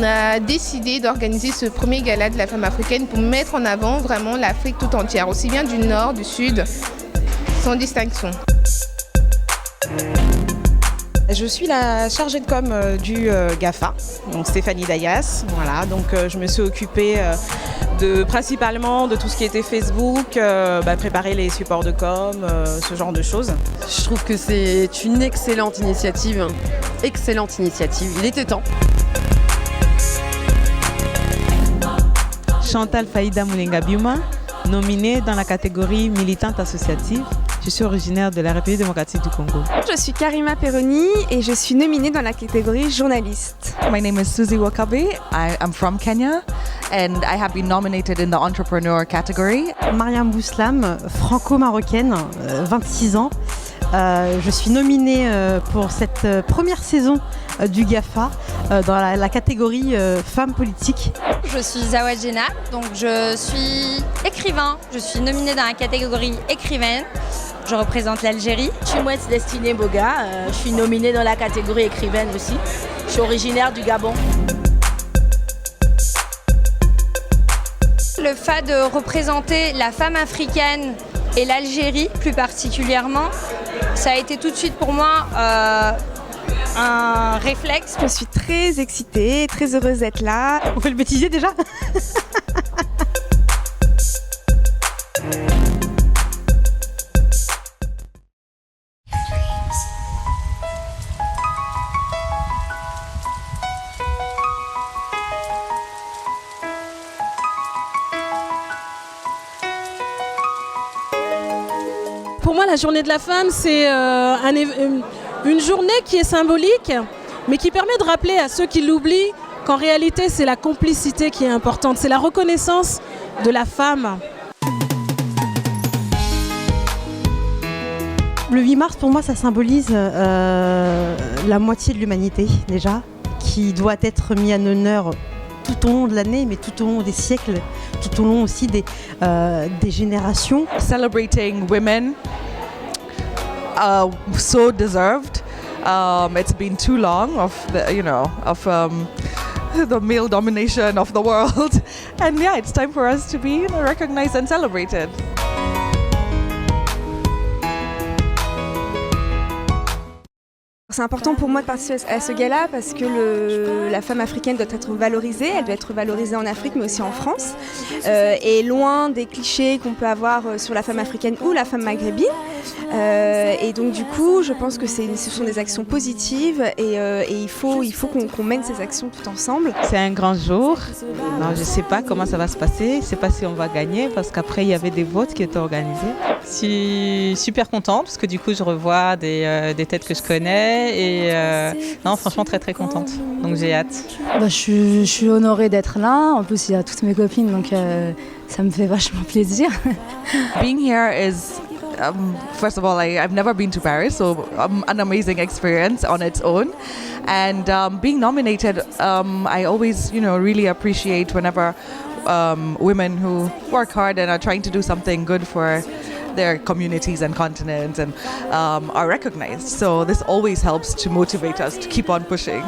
On a décidé d'organiser ce premier gala de la femme africaine pour mettre en avant vraiment l'Afrique tout entière, aussi bien du nord, du sud, sans distinction. Je suis la chargée de com du GAFA, donc Stéphanie Dayas. Voilà, donc je me suis occupée principalement de tout ce qui était Facebook, préparer les supports de com, ce genre de choses. Je trouve que c'est une excellente initiative. Il était temps. Chantal Faïda Moulenga Biuma, nominée dans la catégorie militante associative. Je suis originaire de la République démocratique du Congo. Je suis Karima Perroni et je suis nominée dans la catégorie journaliste. My name is Susie Wakabe. I am from Kenya and I have been nominated in the entrepreneur category. Mariam Bouslam, franco-marocaine, 26 ans. Je suis nominée pour cette première saison du GAFA dans la catégorie femmes politiques. Je suis Zawad Jena, donc je suis écrivain. Je suis nominée dans la catégorie écrivaine. Je représente l'Algérie. Je suis Mouette Destinée Boga, je suis nominée dans la catégorie écrivaine aussi. Je suis originaire du Gabon. Le fait de représenter la femme africaine et l'Algérie plus particulièrement, ça a été tout de suite pour moi un réflexe. Je suis très excitée, très heureuse d'être là. On fait le bêtisier déjà. Pour moi, la journée de la femme, c'est une journée qui est symbolique, mais qui permet de rappeler à ceux qui l'oublient qu'en réalité, c'est la complicité qui est importante, c'est la reconnaissance de la femme. Le 8 mars, pour moi, ça symbolise la moitié de l'humanité, déjà, qui doit être mis en honneur tout au long de l'année, mais tout au long des siècles, tout au long aussi des générations. Celebrating women, so deserved. It's been too long of the male domination of the world, and yeah, it's time for us to be recognized and celebrated. C'est important pour moi de participer à ce gala parce que la femme africaine doit être valorisée, elle doit être valorisée en Afrique mais aussi en France, et loin des clichés qu'on peut avoir sur la femme africaine ou la femme maghrébine. Et donc du coup, je pense que ce sont des actions positives et il faut qu'on mène ces actions tout ensemble. C'est un grand jour. Non, je ne sais pas comment ça va se passer. Je ne sais pas si on va gagner parce qu'après, il y avait des votes qui étaient organisés. Je suis super contente parce que du coup, je revois des têtes que je connais et non, franchement, très très contente. Donc j'ai hâte. Je suis honorée d'être là. En plus, il y a toutes mes copines, donc ça me fait vachement plaisir. Being here is first of all, I've never been to Paris, so an amazing experience on its own. And being nominated, I always, really appreciate whenever women who work hard and are trying to do something good for their communities and continents and are recognized. So this always helps to motivate us to keep on pushing.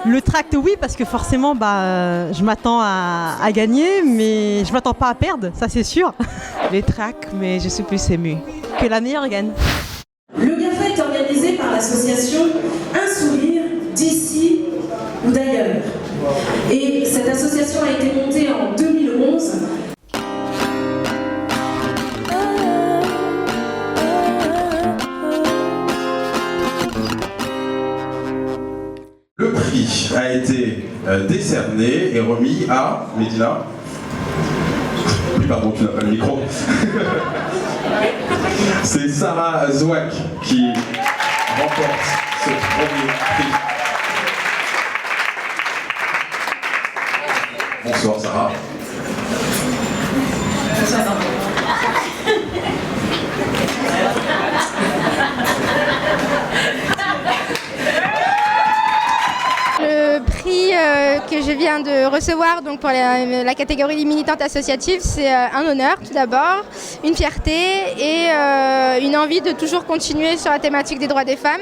Le tract, oui, parce que forcément, je m'attends à gagner, mais je m'attends pas à perdre, ça c'est sûr. Les tracts, mais je suis plus émue. Que la meilleure gagne. Le GAFA est organisé par l'association Un Sourire d'ici ou d'ailleurs. Et cette association a été montée en 2011. Le prix a été décerné et remis à Médina. Oui, pardon, tu n'as pas le micro. C'est Sarah Zouak qui remporte ce premier prix. Bonsoir Sarah. Bonsoir. Le prix que je viens de recevoir donc pour la catégorie militante associative, c'est un honneur tout d'abord, une fierté et une envie de toujours continuer sur la thématique des droits des femmes.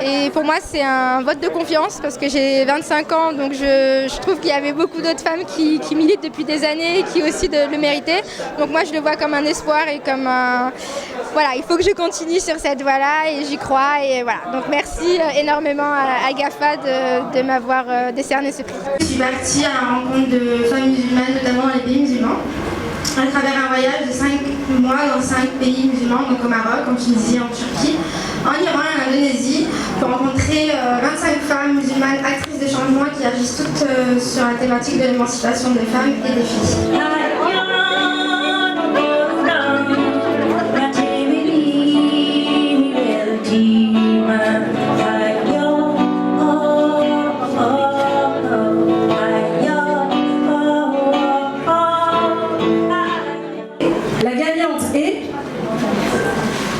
Et pour moi, c'est un vote de confiance parce que j'ai 25 ans, donc je trouve qu'il y avait beaucoup d'autres femmes qui militent depuis des années et qui aussi le méritaient. Donc moi, je le vois comme un espoir et comme un... Voilà, il faut que je continue sur cette voie-là et j'y crois. Et voilà. Donc merci énormément à GAFA de m'avoir décerné ce prix. Je suis partie à la rencontre de femmes musulmanes, notamment dans les pays musulmans, à travers un voyage de 5 mois dans 5 pays musulmans, donc au Maroc, en Tunisie, en Turquie, en Iran et en Indonésie, pour rencontrer 25 femmes musulmanes actrices de changement qui agissent toutes sur la thématique de l'émancipation des femmes et des filles. La gagnante est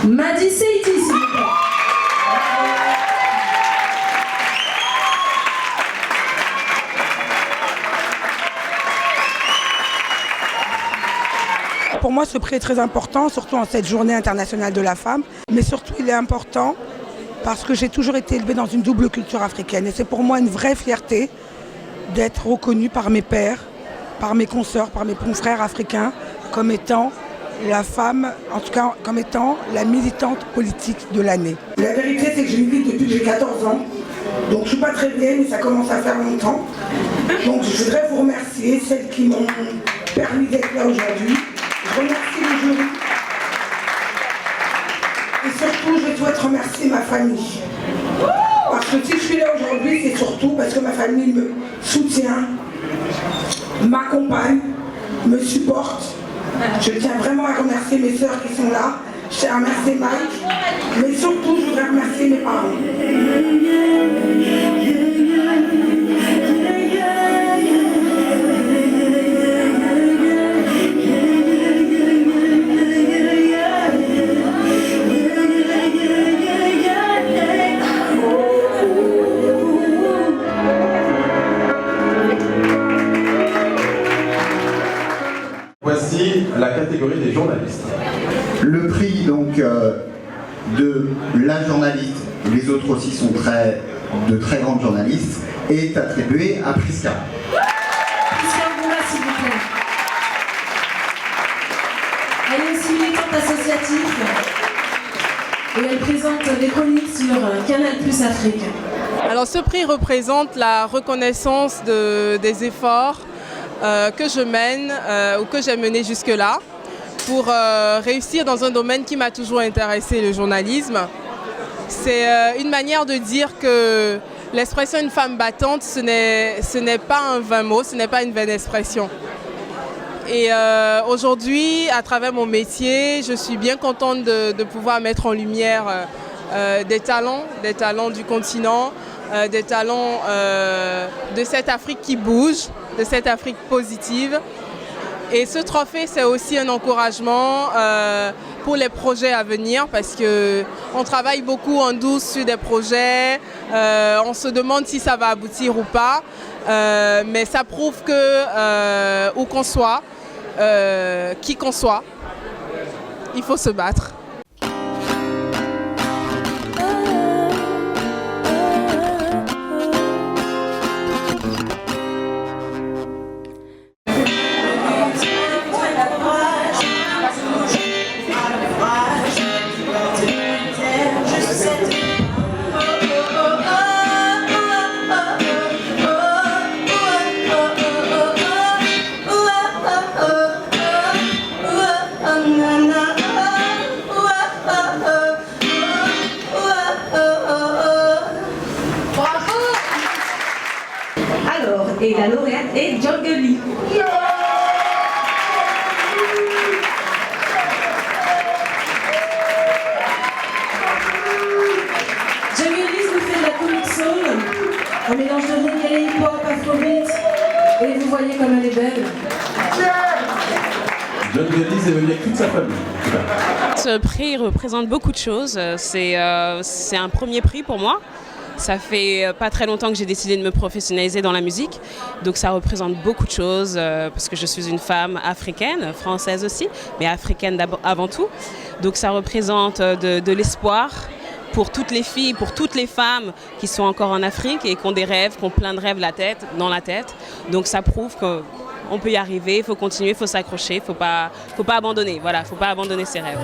Madi Seiti, s'il vous plaît. Pour moi, ce prix est très important, surtout en cette journée internationale de la femme. Mais surtout, il est important parce que j'ai toujours été élevée dans une double culture africaine. Et c'est pour moi une vraie fierté d'être reconnue par mes pairs, par mes consoeurs, par mes confrères africains, comme étant la femme, en tout cas comme étant la militante politique de l'année. La vérité, c'est que je milite depuis que j'ai 14 ans. Donc je ne suis pas très vieille, mais ça commence à faire longtemps. Donc je voudrais vous remercier, celles qui m'ont permis d'être là aujourd'hui. Je remercie le jury. Et surtout, je souhaite remercier ma famille. Parce que si je suis là aujourd'hui, c'est surtout parce que ma famille me soutient, m'accompagne, me supporte. Je tiens vraiment à remercier mes sœurs qui sont là. Je tiens à remercier Mike. Mais surtout, je voudrais remercier mes parents. Voici la catégorie des journalistes. Le prix donc de la journaliste, les autres aussi sont de très grandes journalistes, est attribué à Priska. Priska Ngoula, s'il vous plaît. Elle est aussi militante associative et elle présente des chroniques sur Canal+ Afrique. Alors ce prix représente la reconnaissance des efforts que je mène ou que j'ai mené jusque-là pour réussir dans un domaine qui m'a toujours intéressé, le journalisme. C'est une manière de dire que l'expression une femme battante, ce n'est pas un vain mot, ce n'est pas une vaine expression. Et aujourd'hui, à travers mon métier, je suis bien contente de pouvoir mettre en lumière des talents du continent, des talents de cette Afrique qui bouge, de cette Afrique positive. Et ce trophée, c'est aussi un encouragement pour les projets à venir parce qu'on travaille beaucoup en douce sur des projets, on se demande si ça va aboutir ou pas, mais ça prouve que où qu'on soit, qui qu'on soit, il faut se battre. Et la lauréate est Djangeli. Djangeli nous fait de la comic soul, un mélange de reggae, hip-hop, afrobeat, et vous voyez comme elle est belle. Djangeli est venue avec toute sa famille. Ce prix représente beaucoup de choses. C'est un premier prix pour moi. Ça fait pas très longtemps que j'ai décidé de me professionnaliser dans la musique, donc ça représente beaucoup de choses parce que je suis une femme africaine, française aussi, mais africaine avant tout. Donc ça représente de l'espoir pour toutes les filles, pour toutes les femmes qui sont encore en Afrique et qui ont des rêves, qui ont plein de rêves dans la tête. Donc ça prouve qu'on peut y arriver, il faut continuer, il faut s'accrocher, il faut pas abandonner. Voilà, il ne faut pas abandonner ses rêves.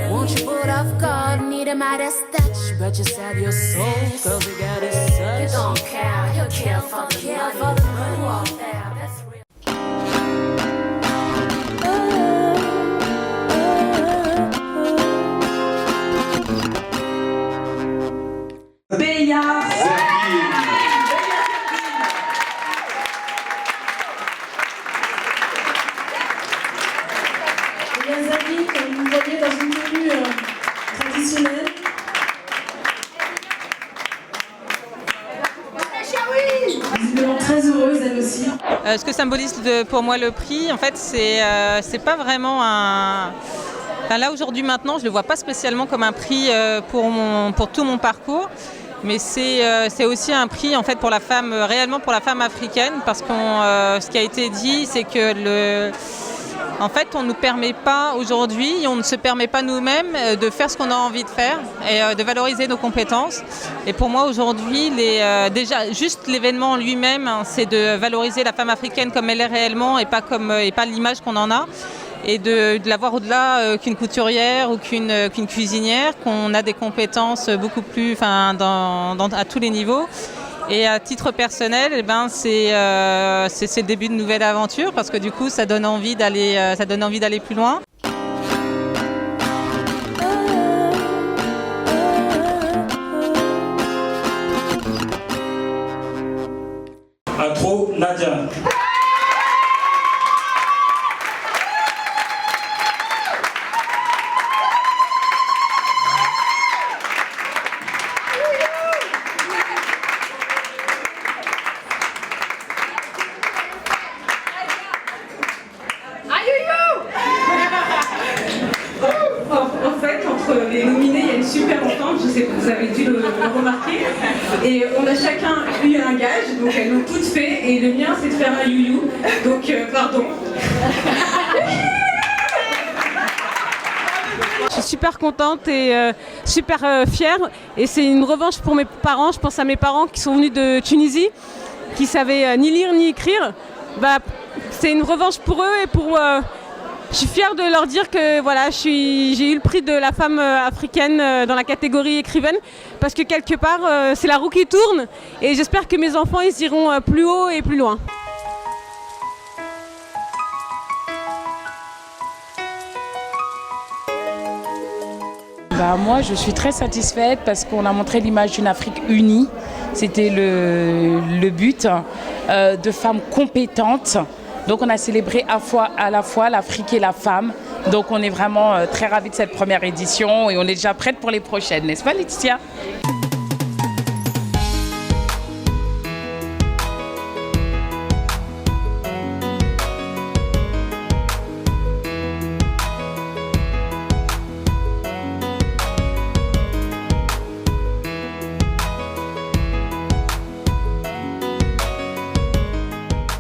Won't you put off God, need a Midas touch, but you sell your soul, cause you got it such. You don't care, you kill for the money out there, that's real. Béa Zabine, comme vous voyez dans une tenue traditionnelle. Visiblement très heureuse elle aussi. Ce que symbolise pour moi le prix, en fait, c'est pas vraiment un... Enfin, là aujourd'hui maintenant, je le vois pas spécialement comme un prix pour tout mon parcours. Mais c'est aussi un prix en fait pour la femme, réellement pour la femme africaine, parce que ce qui a été dit, c'est que en fait, on ne nous permet pas aujourd'hui, on ne se permet pas nous-mêmes de faire ce qu'on a envie de faire et de valoriser nos compétences. Et pour moi aujourd'hui, déjà juste l'événement en lui-même, hein, c'est de valoriser la femme africaine comme elle est réellement et pas l'image qu'on en a. Et de la voir au-delà qu'une couturière ou qu'une cuisinière, qu'on a des compétences beaucoup plus, à tous les niveaux. Et à titre personnel, c'est le début de nouvelle aventure parce que du coup, ça donne envie d'aller plus loin. Atro Nadia. Les nominés, il y a une super entente, je sais que vous avez dû le remarquer. Et on a chacun eu un gage, donc elles l'ont toutes fait. Et le mien, c'est de faire un you-you. Donc, pardon. Je suis super contente et super fière. Et c'est une revanche pour mes parents. Je pense à mes parents qui sont venus de Tunisie, qui savaient ni lire ni écrire. C'est une revanche pour eux et pour... Je suis fière de leur dire que voilà, j'ai eu le prix de la femme africaine dans la catégorie écrivaine parce que quelque part, c'est la roue qui tourne et j'espère que mes enfants ils iront plus haut et plus loin. Moi, je suis très satisfaite parce qu'on a montré l'image d'une Afrique unie. C'était le but, de femmes compétentes. Donc on a célébré à la fois l'Afrique et la femme. Donc on est vraiment très ravis de cette première édition et on est déjà prête pour les prochaines, n'est-ce pas Laetitia ?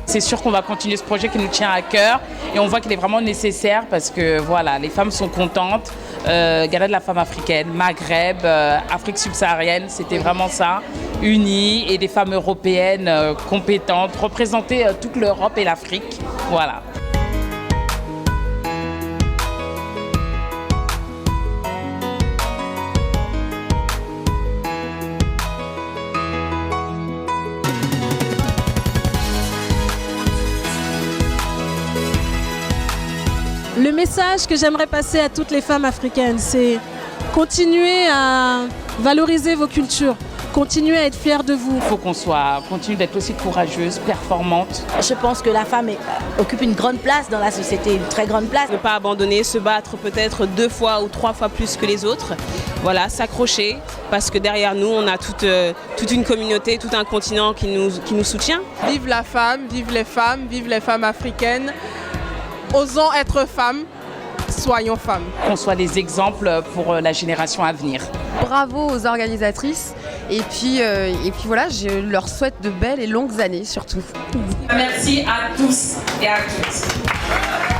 C'est sûr qu'on va continuer ce projet qui nous tient à cœur et on voit qu'il est vraiment nécessaire parce que voilà, les femmes sont contentes. Gala de la femme africaine, Maghreb, Afrique subsaharienne, c'était vraiment ça, unies et des femmes européennes compétentes, représenter toute l'Europe et l'Afrique. Voilà. Le message que j'aimerais passer à toutes les femmes africaines, c'est continuer à valoriser vos cultures, continuer à être fiers de vous. Il faut qu'on continue d'être aussi courageuse, performante. Je pense que la femme occupe une grande place dans la société, une très grande place. Ne pas abandonner, se battre peut-être 2 fois ou 3 fois plus que les autres. Voilà, s'accrocher parce que derrière nous, on a toute une communauté, tout un continent qui nous soutient. Vive la femme, vive les femmes africaines. Osons être femmes soyons femmes. Qu'on soit des exemples pour la génération à venir. Bravo aux organisatrices et puis voilà, je leur souhaite de belles et longues années surtout. Merci à tous et à toutes.